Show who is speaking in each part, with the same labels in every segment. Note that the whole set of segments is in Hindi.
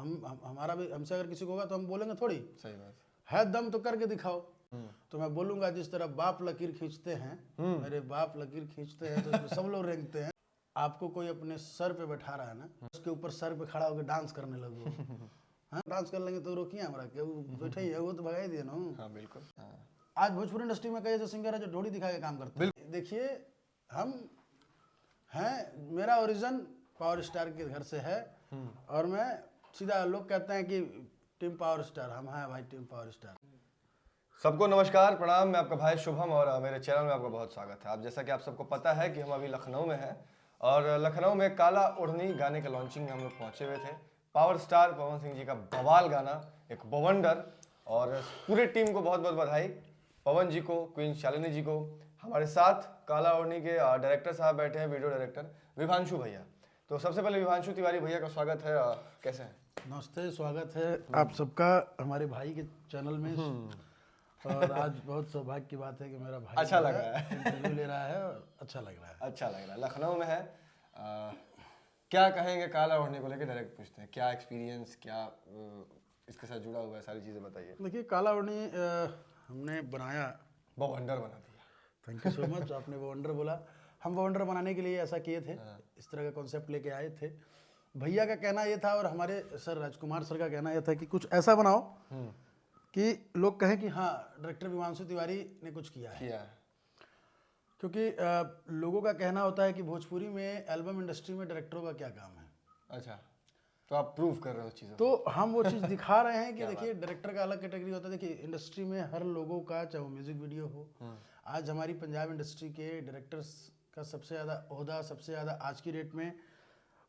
Speaker 1: हमारा भी, हमसे अगर किसी को होगा तो हम बोलेंगे थोड़ी,
Speaker 2: सही बात
Speaker 1: है दम तो करके दिखाओ। तो मैं बोलूंगा जिस तरह बाप लकीर खींचते हैं, मेरे बाप लकीर खींचते हैं, तो इसमें सब लोग रेंगते हैं। आपको कोई अपने सर पे बैठा रहा है ना, उसके ऊपर सर पे खड़ा होकर डांस करने लगो। हाँ, डांस कर लेंगे तो रोकिए हमरा के, वो बैठे ही है, वो तो भगा दिए ना।
Speaker 2: हाँ बिल्कुल। हाँ
Speaker 1: आज भोजपुरी इंडस्ट्री में कई ऐसे सिंगर है जो ढोली दिखा के काम करते हैं। देखिए, हम हैं, मेरा ओरिजिन पावर स्टार के घर से है, और मैं सीधा, लोग कहते हैं कि टीम पावर स्टार, हम हैं भाई टीम पावर स्टार।
Speaker 2: सबको नमस्कार, प्रणाम। मैं आपका भाई शुभम और मेरे चैनल में आपका बहुत स्वागत है। आप जैसा कि आप सबको पता है कि हम अभी लखनऊ में हैं, और लखनऊ में काला ओढ़नी गाने के लॉन्चिंग में हम लोग पहुंचे हुए थे। पावर स्टार पवन सिंह जी का बवाल गाना, एक बवंडर, और पूरे टीम को बहुत बहुत बधाई। पवन जी को, क्वीन शालिनी जी को। हमारे साथ काला ओढ़नी के डायरेक्टर साहब बैठे हैं, वीडियो डायरेक्टर विभांशु भैया। तो सबसे पहले विभांशु तिवारी भैया का स्वागत है। कैसे हैं?
Speaker 1: नमस्ते, स्वागत है आप सबका हमारे भाई के चैनल में। और आज बहुत सौभाग्य की बात है कि मेरा भाई
Speaker 2: अच्छा लग रहा है,
Speaker 1: इंटरव्यू ले रहा है, और अच्छा लग रहा है।
Speaker 2: अच्छा लग रहा है। लखनऊ में है, क्या कहेंगे काला ओढ़ने को लेकर? डायरेक्ट पूछते हैं, क्या एक्सपीरियंस, क्या इसके साथ जुड़ा हुआ है, सारी चीज़ें बताइए।
Speaker 1: देखिए, काला ओढ़नी हमने बनाया,
Speaker 2: बवंडर बना दिया।
Speaker 1: थैंक यू सो मच, आपने वंडर बोला। हम वंडर बनाने के लिए ऐसा किए थे, इस तरह का कॉन्सेप्ट लेके आए थे। भैया का कहना ये था, और हमारे सर राजकुमार सर का कहना ये था कि कुछ ऐसा बनाओ कि लोग कहें कि हाँ, डायरेक्टर विभांशु तिवारी ने कुछ किया है। क्योंकि लोगों का कहना होता है कि भोजपुरी में एल्बम इंडस्ट्री में डायरेक्टरों का क्या काम है।
Speaker 2: अच्छा, तो आप प्रूव कर रहे हो चीज़ों
Speaker 1: तो हम वो चीज़ दिखा रहे हैं कि देखिए, डायरेक्टर का अलग कैटेगरी होता है। देखिए, इंडस्ट्री में हर लोगों का, चाहे वो म्यूजिक वीडियो हो, आज हमारी पंजाब इंडस्ट्री के डायरेक्टर्स का सबसे ज़्यादा ओहदा, सबसे ज़्यादा आज की डेट में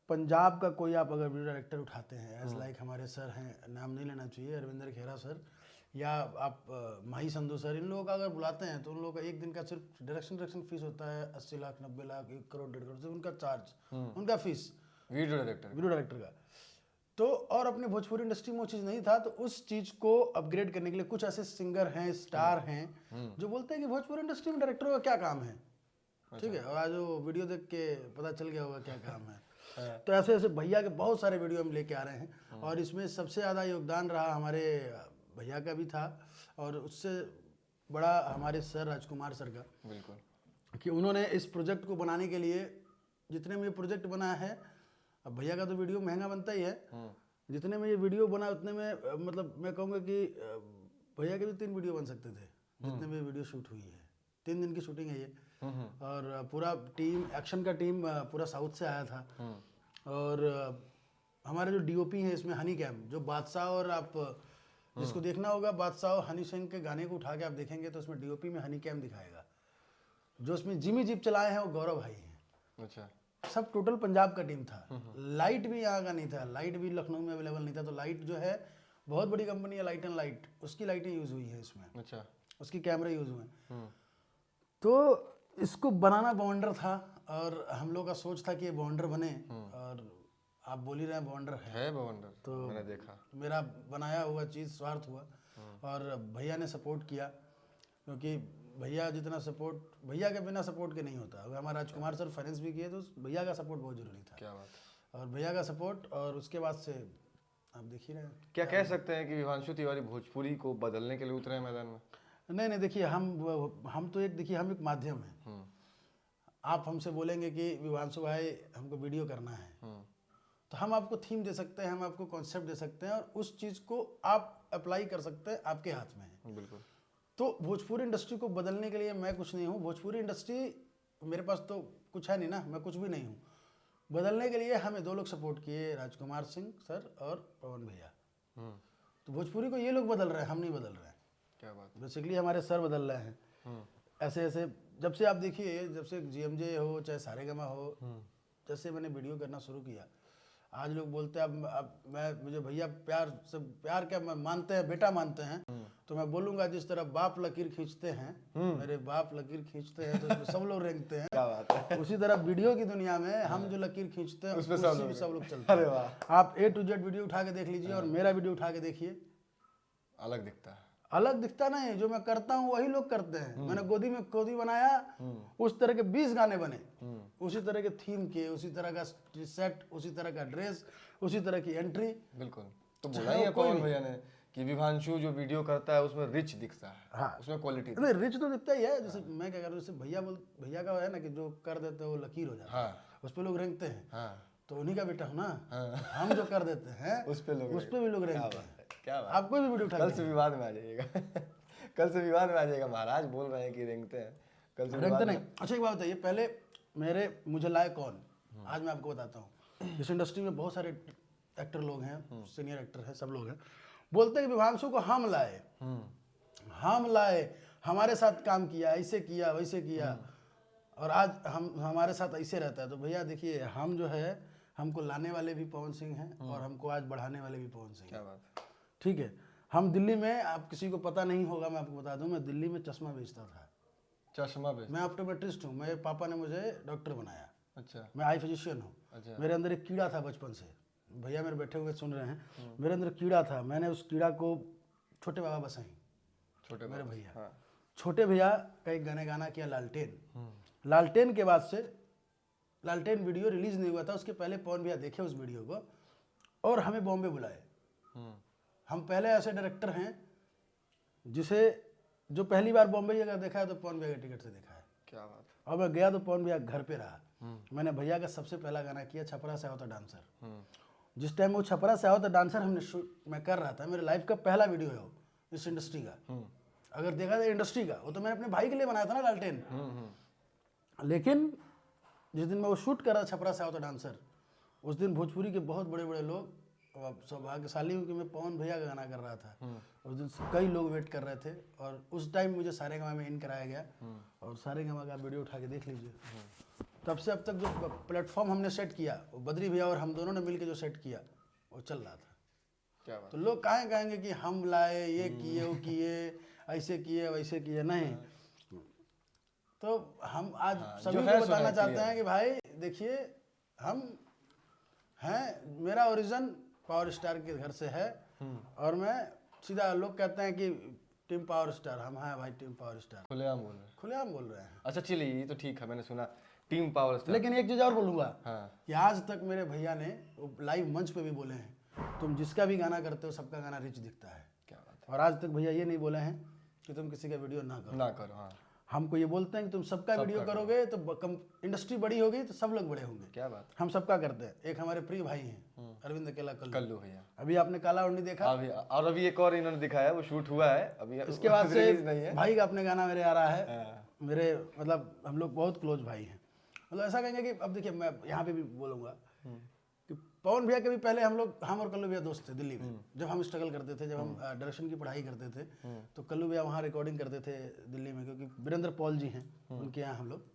Speaker 1: पंजाब का कोई आप अगर वीडियो डायरेक्टर उठाते हैं, एज लाइक हमारे सर हैं, नाम नहीं लेना चाहिए, अरविंदर खेरा सर, या आप माही संधू सर, इन लोगों का अगर बुलाते हैं तो उन लोगों का एक दिन का सिर्फ डायरेक्शन फीस होता है 80 लाख, 90 लाख, 1 करोड़, 1.5 करोड़ से उनका चार्ज, उनका फीस
Speaker 2: वीडियो डायरेक्टर
Speaker 1: का। तो और अपनी भोजपुरी इंडस्ट्री में वो चीज़ नहीं था, तो उस चीज़ को अपग्रेड करने के लिए कुछ ऐसे सिंगर हैं, स्टार हैं, जो बोलते हैं कि भोजपुरी इंडस्ट्री में डायरेक्टरों का क्या काम है। ठीक है, और आज वो वीडियो देख के पता चल गया होगा क्या काम है। तो ऐसे ऐसे भैया के बहुत सारे वीडियो हम लेके आ रहे हैं, और इसमें सबसे ज़्यादा योगदान रहा हमारे भैया का भी था, और उससे बड़ा हमारे सर राजकुमार सर का।
Speaker 2: बिल्कुल,
Speaker 1: कि उन्होंने इस प्रोजेक्ट को बनाने के लिए, जितने में ये प्रोजेक्ट बना है, अब भैया का तो वीडियो महंगा बनता ही है, जितने में ये वीडियो बना उतने में, मतलब मैं कहूँगा कि भैया के भी 3 वीडियो बन सकते थे, जितने में वीडियो शूट हुई है। 3 दिन की शूटिंग है ये, और पूरा टीम, एक्शन का टीम पूरा साउथ से आया था। और हमारे जो डीओपी हैं इसमें, हनी कैम, जो बादशाह, और आप जिसको देखना होगा बादशाह और हनी सिंह के गाने को उठा के आप देखेंगे तो उसमें डीओपी में हनी कैम दिखाएगा। जो उसमें जिमी जीप चलाए हैं वो गौरव भाई हैं।
Speaker 2: अच्छा,
Speaker 1: सब टोटल पंजाब का टीम था। लाइट भी यहाँ का नहीं था, लाइट भी लखनऊ में अवेलेबल नहीं था, तो लाइट जो है बहुत बड़ी कंपनी है लाइट एंड लाइट, उसकी लाइटें यूज़ हुई है इसमें।
Speaker 2: अच्छा,
Speaker 1: उसकी कैमरे यूज़ हुए हैं। तो इसको बनाना बवंडर था, और हम लोग का सोच था कि ये बवंडर बने, और आप बोल ही रहे हैं बवंडर है।
Speaker 2: बवंडर
Speaker 1: तो
Speaker 2: मैंने देखा,
Speaker 1: मेरा बनाया हुआ चीज़ स्वार्थ हुआ, और भैया ने सपोर्ट किया, क्योंकि भैया जितना सपोर्ट, भैया के बिना सपोर्ट के नहीं होता। अगर हमारा राजकुमार सर फाइनेंस भी किए तो भैया का सपोर्ट बहुत जरूरी था।
Speaker 2: क्या बात है।
Speaker 1: और भैया का सपोर्ट, और उसके बाद से आप देख ही रहे हैं।
Speaker 2: क्या कह सकते हैं कि विभांशु तिवारी भोजपुरी को बदलने के लिए उतरे हैं मैदान में?
Speaker 1: नहीं, देखिए, हम तो एक, देखिए, हम एक माध्यम है। आप हमसे बोलेंगे कि विभांशु भाई हमको वीडियो करना है, तो हम आपको थीम दे सकते हैं, हम आपको कॉन्सेप्ट दे सकते हैं, और उस चीज़ को आप अप्लाई कर सकते हैं, आपके हाथ में है।
Speaker 2: बिल्कुल।
Speaker 1: तो भोजपुरी इंडस्ट्री को बदलने के लिए मैं कुछ नहीं हूँ। भोजपुरी इंडस्ट्री, मेरे पास तो कुछ है नहीं ना, मैं कुछ भी नहीं हूँ। बदलने के लिए हमें 2 लोग सपोर्ट किए, राजकुमार सिंह सर और पवन भैया। तो भोजपुरी को ये लोग बदल रहे हैं, हम नहीं बदल रहे हैं।
Speaker 2: क्या बात।
Speaker 1: बेसिकली हमारे सर बदल रहे हैं। ऐसे ऐसे जब से आप देखिए, जब से GMJ हो, चाहे सारेगामा हो, जैसे मैंने वीडियो करना शुरू किया, आज लोग बोलते हैं, अब मुझे भैया प्यार क्या मानते हैं, बेटा मानते हैं। तो मैं बोलूंगा जिस तरह बाप लकीर खींचते हैं, मेरे बाप लकीर खींचते हैं, तो इसमें सब लोग रेंगते हैं।
Speaker 2: क्या बात है।
Speaker 1: उसी तरह वीडियो की दुनिया में हम जो लकीर खींचते हैं
Speaker 2: उसमें
Speaker 1: उसमें भी सब लोग चलते हैं।
Speaker 2: अरे वाह।
Speaker 1: आप A to Z वीडियो उठा के देख लीजिए, और मेरा वीडियो उठा के देखिए,
Speaker 2: अलग दिखता है।
Speaker 1: अलग दिखता नहीं। जो मैं करता हूँ वही लोग करते हैं। मैंने गोदी में गोदी बनाया, उस तरह के 20 गाने बने, उसी तरह के थीम के, उसी तरह का सेट, उसी तरह का ड्रेस, उसी तरह की एंट्री।
Speaker 2: बिल्कुल। तो बोला ही है पवन भैया ने कि विभांशु जो वीडियो करता है उसमें रिच दिखता है,
Speaker 1: हाँ।
Speaker 2: उसमें क्वालिटी।
Speaker 1: अरे रिच तो दिखता ही है, जैसे मैं क्या कर रहा हूँ, जैसे भैया का है ना कि जो कर देते हैं वो लकीर हो जाता है, उस पर लोग रेंगते हैं।
Speaker 2: हाँ
Speaker 1: तो उन्हीं का बेटा हूँ ना, हम जो कर देते हैं
Speaker 2: उस पे
Speaker 1: भी लोग रेंगते हैं।
Speaker 2: क्या बात,
Speaker 1: आप कोई भी वीडियो उठा
Speaker 2: कल से विवाद में आ जाइएगा कल से विवाद में आ जाएगा, महाराज बोल रहे हैं कि रेंगते हैं, कल से
Speaker 1: रेंगते नहीं। अच्छा एक बात बताइए, पहले मुझे लाए कौन, आज मैं आपको बताता हूँ। इस इंडस्ट्री में बहुत सारे एक्टर लोग हैं, सीनियर एक्टर हैं, सब लोग हैं, बोलते हैं कि विभांशु को हम लाए, हमारे साथ काम किया, ऐसे किया वैसे किया, और आज हमारे साथ ऐसे रहता है। तो भैया देखिए, हम जो है, हमको लाने वाले भी पवन सिंह हैं और हमको आज बढ़ाने वाले भी पवन सिंह।
Speaker 2: क्या बात,
Speaker 1: ठीक है। हम दिल्ली में, आप किसी को पता नहीं होगा, मैं आपको बता दूं, मैं दिल्ली में चश्मा बेचता था।
Speaker 2: चश्मा बेच,
Speaker 1: मैं ऑप्टोमेट्रिस्ट हूँ, मेरे पापा ने मुझे डॉक्टर बनाया।
Speaker 2: अच्छा,
Speaker 1: मैं आई फिजिशियन हूँ।
Speaker 2: अच्छा,
Speaker 1: मेरे अंदर एक कीड़ा था बचपन से, भैया मेरे बैठे हुए सुन रहे हैं, मेरे अंदर कीड़ा था। मैंने उस कीड़ा को छोटे बाबा बसाई,
Speaker 2: छोटे
Speaker 1: मेरे
Speaker 2: बाबा,
Speaker 1: भैया,
Speaker 2: हाँ,
Speaker 1: छोटे भैया का एक गाना किया लालटेन। लालटेन के बाद से, लालटेन वीडियो रिलीज नहीं हुआ था, उसके पहले पवन भैया देखे उस वीडियो को और हमें बॉम्बे बुलाए। हम पहले ऐसे डायरेक्टर हैं जिसे जो पहली बार बॉम्बे अगर देखा है तो पवन भैया के टिकट से देखा है।
Speaker 2: क्या बात,
Speaker 1: और मैं गया तो पवन भैया घर पे रहा। मैंने भैया का सबसे पहला गाना किया, छपरा से होता डांसर। जिस टाइम वो छपरा से होता डांसर हमने शूट मैं कर रहा था, मेरे लाइफ का पहला वीडियो है वो इस इंडस्ट्री का। अगर देखा जाए इंडस्ट्री का, वो तो मैंने अपने भाई के लिए बनाया था ना लालटेन। लेकिन जिस दिन मैं वो शूट कर रहा छपरा से होता डांसर, उस दिन भोजपुरी के बहुत बड़े बड़े लोग, सौभाग्यशाली हूँ कि मैं पवन भैया का गाना कर रहा था। उस दिन कई लोग वेट कर रहे थे और उस टाइम मुझे सारेगामा में इन कराया गया और सारेगामा का वीडियो उठा के देख लीजिए। तब से अब तक जो प्लेटफॉर्म हमने सेट किया, वो बद्री भैया और हम दोनों ने मिलकर जो सेट किया वो चल रहा था।
Speaker 2: क्या बात,
Speaker 1: तो लोग काहे कहेंगे कि हम लाए, ये किए, वो किए, ऐसे किए वैसे किए, नहीं। तो हम आज सभी को बताना चाहते हैं कि भाई देखिए, हम हैं, मेरा ओरिजिन पावर स्टार के घर से है और मैं सीधा, लोग कहते हैं कि टीम पावर स्टार, हम हैं भाई टीम पावर स्टार,
Speaker 2: खुलेआम बोल रहे हैं।
Speaker 1: खुलेआम बोल रहे हैं।
Speaker 2: अच्छा चलिए, ये तो ठीक है, मैंने सुना टीम पावर स्टार,
Speaker 1: लेकिन एक चीज़ और बोलूँगा
Speaker 2: हाँ,
Speaker 1: कि आज तक मेरे भैया ने लाइव मंच पे भी बोले हैं, तुम जिसका भी गाना करते हो सबका गाना रिच दिखता है।
Speaker 2: क्या बात
Speaker 1: और आज तक भैया ये नहीं बोले हैं कि तुम किसी का वीडियो ना करो।
Speaker 2: ना करो, हाँ,
Speaker 1: हमको ये बोलते हैं कि तुम सबका वीडियो करोगे तो इंडस्ट्री बड़ी होगी तो सब लोग बड़े होंगे।
Speaker 2: क्या बात,
Speaker 1: हम सबका करते हैं। एक हमारे प्रिय भाई हैं अरविंद अकेला
Speaker 2: कल्लू भैया,
Speaker 1: अभी आपने काला उड़नी देखा,
Speaker 2: अभी और अभी एक और इन्होंने दिखाया, वो शूट हुआ है अभी,
Speaker 1: इसके बाद से
Speaker 2: रिलीज नहीं है।
Speaker 1: भाई का अपने गाना मेरे आ रहा है। मेरे मतलब हम लोग बहुत क्लोज भाई हैं। मतलब ऐसा कहेंगे कि अब देखिए, मैं यहाँ पे भी बोलूँगा कि पवन भैया के भी पहले हम और कल्लू भैया दोस्त थे दिल्ली में। जब हम स्ट्रगल करते थे, जब हम डायरेक्शन की पढ़ाई करते थे, तो कल्लू भैया वहाँ रिकॉर्डिंग करते थे दिल्ली में, क्योंकि वीरेंद्र पॉल जी हैं, उनके यहाँ हम लोग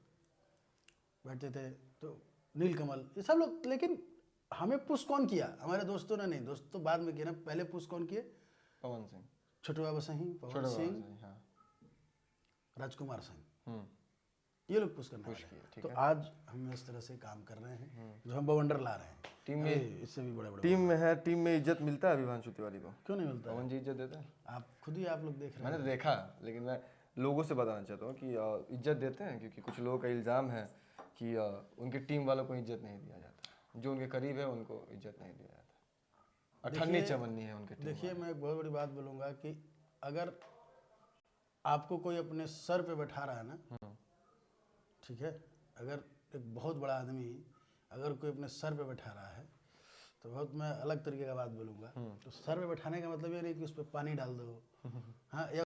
Speaker 1: बैठते थे। तो नीलकमल, ये सब लोग। लेकिन हमें पुश कौन किया? हमारे दोस्तों ने नहीं, दोस्त तो बाद में किया ना, पहले पुश कौन किए?
Speaker 2: पवन सिंह,
Speaker 1: छोटे बाबा सिंह, पवन सिंह,
Speaker 2: हाँ,
Speaker 1: राजकुमार सिंह, ये लोग पुश करने वाले हैं। तो आज हम इस तरह से काम कर रहे हैं जो हम बवंडर ला रहे हैं
Speaker 2: टीम में,
Speaker 1: इससे भी बड़े बड़े
Speaker 2: टीम में है, टीम में इज्जत मिलता है विभांशु तिवारी को?
Speaker 1: क्यों नहीं मिलता है?
Speaker 2: पवन जी इज्जत देते हैं?
Speaker 1: आप खुद ही आप लोग देख रहे हैं।
Speaker 2: मैंने देखा, लेकिन मैं लोगों से बताना चाहता हूँ कि इज्जत देते हैं, क्योंकि कुछ लोगों का इल्ज़ाम है कि उनकी टीम वालों को इज्जत नहीं दिया जाता, जो उनके करीब है उनको इज्जत नहीं दिया जाता, अठन्नी चवन्नी है उनके टीम।
Speaker 1: देखिए, मैं एक बहुत बड़ी बात बोलूँगा कि अगर आपको कोई अपने सर पे बैठा रहा है ना, ठीक है, अगर एक बहुत बड़ा आदमी अगर कोई अपने सर पे बैठा रहा है, तो बहुत मैं अलग तरीके का बात बोलूँगा। तो सर पे बैठाने का मतलब ये नहीं कि उस पर पानी डाल दो, हाँ, या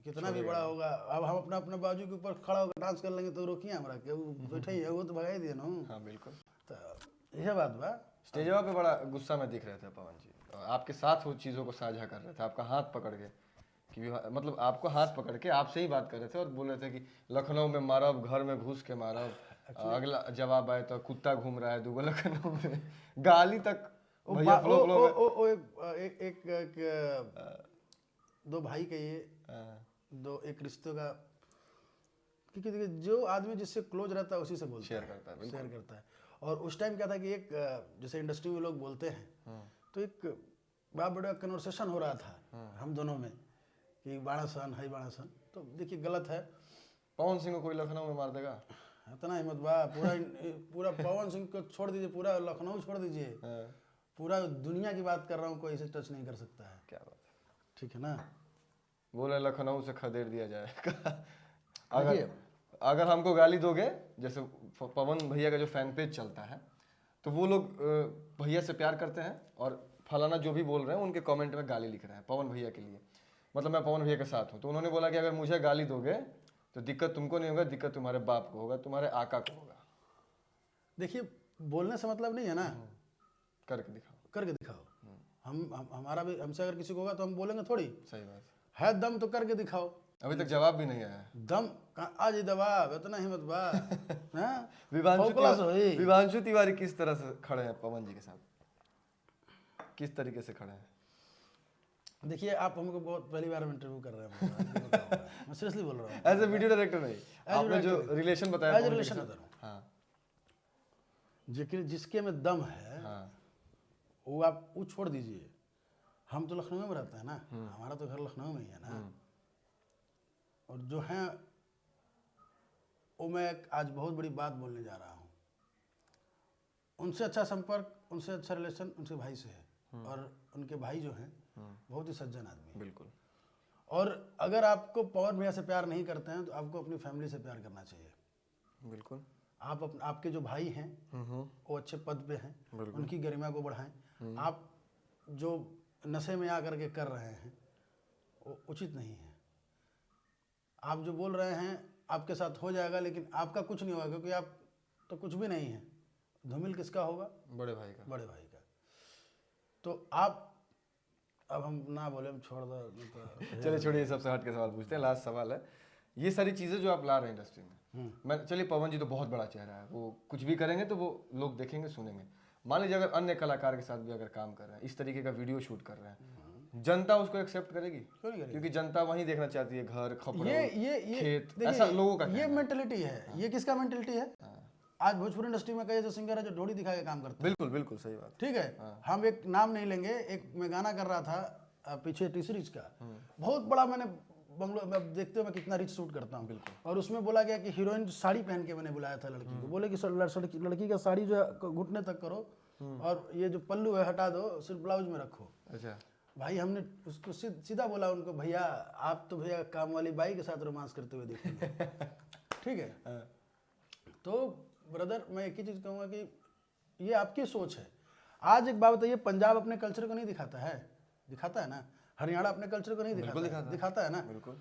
Speaker 1: कितना भी बड़ा होगा, अब हम अपने बाजू के ऊपर खड़ा होकर डांस कर लेंगे तो रोकिए हमारा, क्या वो बैठे ही है, वो तो भगा ही दिया ना।
Speaker 2: हाँ बिल्कुल,
Speaker 1: तो यह बात बा।
Speaker 2: स्टेजवा पे बड़ा गुस्सा में दिख रहे थे पवन जी, और आपके साथ वो चीज़ों को साझा कर रहे थे, आपका हाथ पकड़ के, कि मतलब आपको हाथ पकड़ के आपसे ही बात कर रहे थे और बोल रहे थे कि लखनऊ में मारब, घर में घुस के मारब, अगला जवाब आए तो कुत्ता घूम रहा है दूगो लखनऊ में, गाली तक भैया फ्लो फ्लो में।
Speaker 1: एक दो भाई का ये दो एक रिश्तों का, क्योंकि देखिए जो आदमी जिससे क्लोज रहता है उसी से बोलता
Speaker 2: शेयर
Speaker 1: है,
Speaker 2: करता है,
Speaker 1: शेयर करता है। और उस टाइम क्या था कि एक जैसे इंडस्ट्री में लोग बोलते हैं, तो एक बड़ा बड़ा कन्वर्सेशन हो रहा था हम दोनों में कि बाणासन है बाणासन। तो देखिए गलत है।
Speaker 2: पवन सिंह को कोई लखनऊ में मार देगा?
Speaker 1: इतना हिम्मत बा? पूरा पवन सिंह को छोड़ दीजिए, पूरा लखनऊ छोड़ दीजिए, पूरा दुनिया की बात कर रहा हूँ, कोई इसे टच नहीं कर सकता है।
Speaker 2: क्या बात है।
Speaker 1: ठीक है ना।
Speaker 2: बोले लखनऊ से खदेड़ दिया जाएगा।
Speaker 1: देखिए,
Speaker 2: अगर हमको गाली दोगे, जैसे पवन भैया का जो फैन पेज चलता है, तो वो लोग भैया से प्यार करते हैं और फलाना जो भी बोल रहे हैं उनके कमेंट में गाली लिख रहे हैं पवन भैया के लिए। मतलब मैं पवन भैया के साथ हूँ, तो उन्होंने बोला कि अगर मुझे गाली दोगे तो दिक्कत तुमको नहीं होगा, दिक्कत तुम्हारे बाप को होगा, तुम्हारे आका को होगा।
Speaker 1: देखिए, बोलने से मतलब नहीं है ना,
Speaker 2: करके दिखाओ।
Speaker 1: करके दिखाओ। हमारा भी, हमसे अगर किसी को होगा तो हम बोलेंगे थोड़ी,
Speaker 2: सही बात
Speaker 1: है दम तो करके दिखाओ।
Speaker 2: अभी तक जवाब भी नहीं आया है।
Speaker 1: दम आज ही दबाव, इतना हिम्मत बा। हाँ?
Speaker 2: विभांशु
Speaker 1: फौकलास होई।
Speaker 2: विभांशु तिवारी किस तरह से खड़े हैं पवन जी के साथ, किस तरीके से खड़े हैं?
Speaker 1: देखिए, आप हमको बहुत पहली बार इंटरव्यू कर रहे हैं, मैं सीरियसली बोल रहा हूँ।
Speaker 2: एज ए वीडियो डायरेक्टर नहीं, आपने जो रिलेशन बताया
Speaker 1: एज
Speaker 2: पवन जी के
Speaker 1: रिलेशन
Speaker 2: साथ।
Speaker 1: बता रहा हूँ।
Speaker 2: हाँ
Speaker 1: जिसके में दम है,
Speaker 2: हाँ
Speaker 1: वो आप वो छोड़ दीजिए। हम तो लखनऊ में रहते हैं ना, हमारा तो घर लखनऊ में ही है ना। और जो है वो मैं आज बहुत बड़ी बात बोलने जा रहा हूँ। उनसे अच्छा संपर्क, उनसे अच्छा रिलेशन उनके भाई से है। और उनके भाई जो हैं बहुत ही सज्जन आदमी हैं।
Speaker 2: बिल्कुल।
Speaker 1: और अगर आपको पवन भैया से प्यार नहीं करते हैं तो आपको अपनी फैमिली से प्यार करना चाहिए।
Speaker 2: बिल्कुल।
Speaker 1: आप आपके जो भाई हैं वो अच्छे पद पे हैं, उनकी गरिमा को बढ़ाएं। आप जो नशे में आकर के कर रहे हैं वो उचित नहीं है। आप जो बोल रहे हैं आपके साथ हो जाएगा, लेकिन आपका कुछ नहीं होगा, क्योंकि आप तो कुछ भी नहीं है। धूमिल किसका होगा?
Speaker 2: बड़े भाई का।
Speaker 1: बड़े भाई का। तो आप, अब हम ना बोले, हम छोड़ दो तो
Speaker 2: चलिए छोड़िए, सबसे हट के सवाल पूछते हैं। लास्ट सवाल है, ये सारी चीजें जो आप ला रहे हैं इंडस्ट्री में, मैं चलिए पवन जी तो बहुत बड़ा चेहरा है, वो कुछ भी करेंगे तो वो लोग देखेंगे सुनेंगे। मान लीजिए अगर अन्य कलाकार के साथ भी अगर काम कर रहे हैं, इस तरीके का वीडियो शूट कर रहे हैं, जनता उसको एक्सेप्ट करेगी?
Speaker 1: क्यों नहीं करेगी?
Speaker 2: क्योंकि जनता वही देखना चाहती है, घर, खपड़े,
Speaker 1: ये
Speaker 2: खेत,
Speaker 1: देखिए,
Speaker 2: ऐसा लोगों का
Speaker 1: ये मेंटेलिटी है। ये किसका मेंटेलिटी है? आज भोजपुरी इंडस्ट्री में कई ऐसे सिंगर है जो ढोली दिखा के काम करते हैं।
Speaker 2: बिल्कुल बिल्कुल सही बात।
Speaker 1: ठीक है, हम एक नाम नहीं लेंगे। एक मैं गाना कर रहा था पीछे टी सीरीज का, बहुत बड़ा, मैंने बंगलो में, अब देखते हो मैं कितना रिच शूट करता हूँ। और उसमें बोला गया कि हीरोइन साड़ी पहन के मैंने बुलाया था लड़की को। बोले कि लड़की का साड़ी जो है घुटने तक करो और ये जो पल्लू है हटा दो, सिर्फ ब्लाउज में रखो। अच्छा भाई, हमने उसको सीधा बोला उनको, भैया आप तो भैया काम वाली बाई के साथ रोमांस करते हुए देखेंगे। ठीक है, तो ब्रदर मैं एक ही चीज़ कहूँगा कि ये आपकी सोच है। आज एक बात बताइए, पंजाब अपने कल्चर को नहीं दिखाता है? दिखाता है ना। हरियाणा अपने कल्चर को नहीं दिखाता है ना।
Speaker 2: बिल्कुल।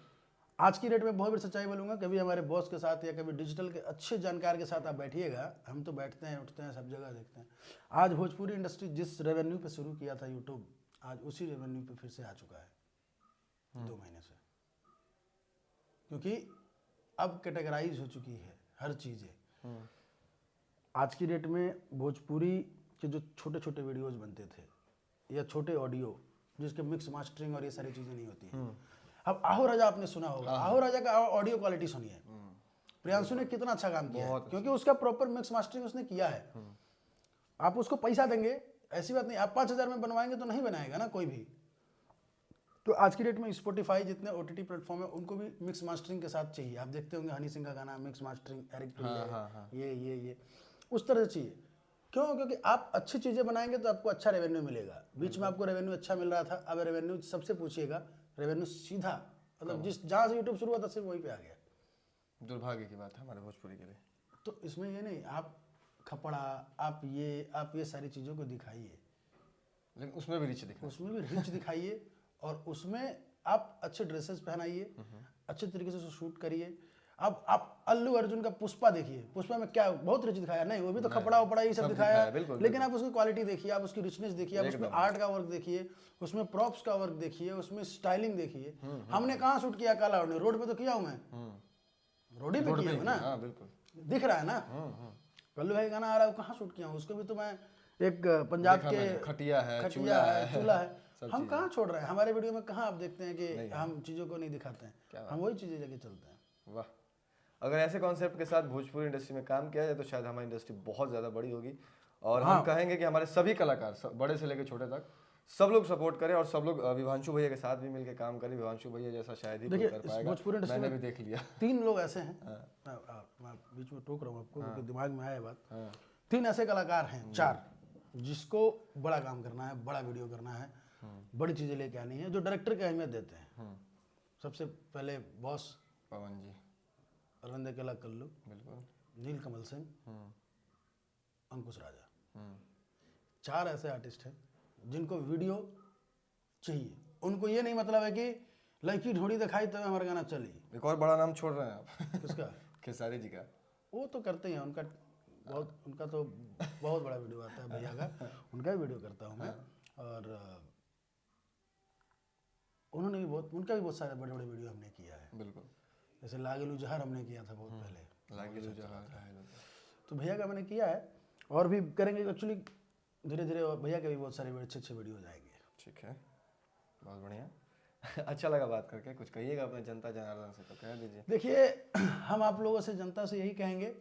Speaker 1: आज की डेट में बहुत बड़ी सच्चाई बोलूँगा, कभी हमारे बॉस के साथ या कभी डिजिटल के अच्छे जानकार के साथ आप बैठिएगा, हम तो बैठते हैं उठते हैं सब जगह देखते हैं। आज भोजपुरी इंडस्ट्री जिस रेवेन्यू पे शुरू किया था यूट्यूब, आज उसी रेवेन्यू पे फिर से आ चुका है 2 महीने से। क्योंकि अब कैटेगराइज हो चुकी है हर चीज़ें। आज की डेट में भोजपुरी के जो छोटे छोटे वीडियोज बनते थे या छोटे ऑडियो जिसके मिक्स मास्टरिंग और ये सारी चीज़ें नहीं होती हैं। अब आहो राजा आपने सुना होगा, आहो राजा का ऑडियो क्वालिटी सुनिए। प्रियांशु ने कितना अच्छा काम किया है, क्योंकि उसका प्रॉपर मिक्स मास्टरिंग उसने किया है। आप उसको पैसा देंगे, ऐसी बात नहीं, आप 5,000 में बनवाएंगे तो नहीं बनाएगा ना कोई भी। तो आज की डेट में स्पॉटिफाई जितने OTT प्लेटफॉर्म है उनको भी मिक्स मास्टरिंग के साथ चाहिए। आप देखते होंगे हनी सिंह का गाना मिक्स मास्टरिंग, एरिक टुल्ले, ये उस तरह से चाहिए। क्यों? क्योंकि आप अच्छी चीज़ें बनाएंगे तो आपको अच्छा रेवेन्यू मिलेगा। बीच में आपको रेवेन्यू अच्छा मिल रहा था, अब रेवेन्यू सबसे पूछिएगा, रेवेन्यू सीधा मतलब जहाँ से यूट्यूब शुरू हुआ था सिर्फ वहीं पे आ गया।
Speaker 2: दुर्भाग्य की बात है हमारे भोजपुरी के लिए।
Speaker 1: तो इसमें ये नहीं, आप खपड़ा, आप ये सारी चीज़ों को दिखाइए,
Speaker 2: लेकिन उसमें भी रिच दिखाइए,
Speaker 1: उसमें भी रिच दिखाइए। और उसमें आप अच्छे ड्रेसेस पहनाइए, अच्छे तरीके से शूट करिए। अब आप अल्लू अर्जुन का पुष्पा देखिए, पुष्पा में क्या बहुत रिच दिखाया नहीं, वो भी तो कपड़ा उपड़ा ये सब दिखाया, लेकिन आप उसकी क्वालिटी देखिए, आप उसकी रिचनेस देखिए, आप उसमें आर्ट का वर्क देखिए, उसमें प्रॉप्स का वर्क देखिए, उसमें स्टाइलिंग देखिए। हमने कहाँ शूट किया काला ओढ़नी? रोड पे तो किया हूँ मैं, रोड ही पे किया हूँ ना, दिख रहा है ना। कल्लू भाई गाना आ रहा है, कहाँ शूट किया हूँ? उसको भी तो मैं एक पंजाब के
Speaker 2: खटिया है,
Speaker 1: चूल्हा है, हम कहाँ छोड़ रहे हैं? हमारे वीडियो में कहाँ आप देखते हैं कि हम चीज़ों को नहीं दिखाते हैं? हम वही चीज़ें लेके चलते हैं।
Speaker 2: वाह, अगर ऐसे कॉन्सेप्ट के साथ भोजपुरी इंडस्ट्री में काम किया जाए तो शायद हमारी इंडस्ट्री बहुत ज़्यादा बड़ी होगी। और हम कहेंगे कि हमारे सभी कलाकार, बड़े से लेकर छोटे तक, सब लोग सपोर्ट करें और सब लोग विभांशु भैया के साथ भी मिलकर काम करें। विभांशु भैया जैसा शायद ही कोई कर पाएगा,
Speaker 1: भोजपुरी इंडस्ट्री
Speaker 2: मैंने भी देख लिया।
Speaker 1: 3 लोग ऐसे हैं, मैं बीच में टोक रहा हूँ आपको क्योंकि दिमाग में आया बात। 3 ऐसे कलाकार हैं, 4 जिसको बड़ा काम करना है, बड़ा वीडियो करना है, बड़ी चीज़ें लेके आनी है, जो डायरेक्टर की अहमियत देते हैं। सबसे पहले बॉस
Speaker 2: पवन जी,
Speaker 1: अरविंद अकेला कल्लू,
Speaker 2: बिल्कुल।
Speaker 1: नील कमल सिंह, अंकुश राजा, 4 ऐसे आर्टिस्ट हैं जिनको वीडियो चाहिए। उनको ये नहीं मतलब है कि लड़की ढोड़ी दिखाई तब हमारा गाना चली।
Speaker 2: एक और बड़ा नाम छोड़ रहे हैं आप
Speaker 1: किसका?
Speaker 2: खेसारी जी का।
Speaker 1: वो तो करते ही हैं, उनका तो बहुत बड़ा वीडियो आता है भैया का, उनका भी वीडियो करता हूँ मैं। और उनका भी बहुत सारे बड़े बड़े वीडियो हमने किया है।
Speaker 2: बिल्कुल।
Speaker 1: जैसे लागेलू जहर हमने किया था बहुत पहले,
Speaker 2: लागेलू जहर,
Speaker 1: तो भैया का मैंने किया है और भी करेंगे। एक्चुअली धीरे धीरे भैया के भी बहुत सारे अच्छे वीडियो जाएंगे।
Speaker 2: ठीक है, बहुत बढ़िया। अच्छा लगा बात करके। कुछ कहिएगा अपने जनता जनार्दन से तो कह दीजिए।
Speaker 1: देखिए, हम आप लोगों से, जनता से यही कहेंगे,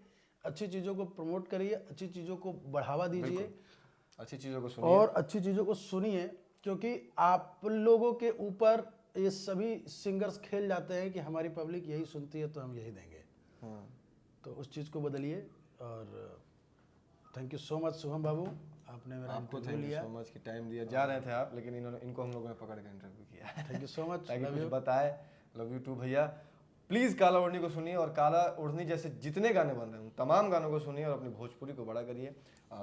Speaker 1: अच्छी चीज़ों को प्रमोट करिए, अच्छी चीज़ों को बढ़ावा दीजिए,
Speaker 2: अच्छी चीज़ों को सुनिए
Speaker 1: और अच्छी चीज़ों को सुनिए, क्योंकि आप लोगों के ऊपर ये सभी सिंगर्स खेल जाते हैं कि हमारी पब्लिक यही सुनती है तो हम यही देंगे। तो उस चीज़ को बदलिए। और thank you so much Shubham बाबू, आपने मेरा
Speaker 2: आपको
Speaker 1: इंटरव्यू
Speaker 2: थैंक यू
Speaker 1: लिया।
Speaker 2: सो मच कि टाइम दिया। जा रहे थे आप, लेकिन इनको हम लोगों ने पकड़ के इंटरव्यू किया।
Speaker 1: थैंक यू सो मच,
Speaker 2: ताकि
Speaker 1: लव
Speaker 2: कुछ
Speaker 1: यू।
Speaker 2: बताए। लव यू टू भैया। प्लीज़ काला ओढ़नी को सुनिए, और काला ओढ़नी जैसे जितने गाने बन रहे हैं उन तमाम गानों को सुनिए, और अपनी भोजपुरी को बड़ा करिए।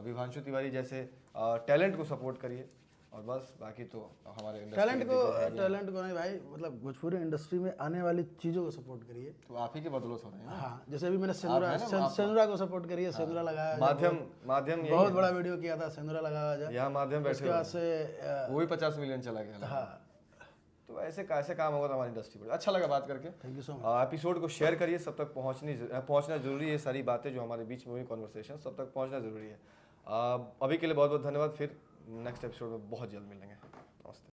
Speaker 2: विभांशु तिवारी जैसे टैलेंट को सपोर्ट करिए, और बस बाकी तो हमारे
Speaker 1: टैलेंट को नहीं भाई, मतलब भोजपुरी इंडस्ट्री में आने वाली चीज़ों को सपोर्ट करिए।
Speaker 2: तो आप ही के बदौलत हो रहे हैं ना।
Speaker 1: हाँ, जैसे अभी मैंने सेंदूरा को सपोर्ट करिए। सेंदूरा लगाया,
Speaker 2: माध्यम यही
Speaker 1: बहुत
Speaker 2: है।
Speaker 1: बड़ा वीडियो किया था, सेंदूरा लगाया जाए।
Speaker 2: यहाँ माध्यम बैठे
Speaker 1: उसके बाद से
Speaker 2: वो भी 50 मिलियन चला गया।
Speaker 1: हाँ,
Speaker 2: तो ऐसे काम होगा तो हमारी इंडस्ट्री पर। अच्छा लगा बात करके।
Speaker 1: Thank you so much.
Speaker 2: Episode को शेयर करिए, सब तक पहुंचना जरूरी है। सारी बातें जो हमारे बीच में हुई, कॉन्वर्सेशन, सब तक पहुंचना जरूरी है। अभी के लिए बहुत बहुत धन्यवाद। फिर नेक्स्ट एपिसोड में बहुत जल्द मिलेंगे। नमस्ते।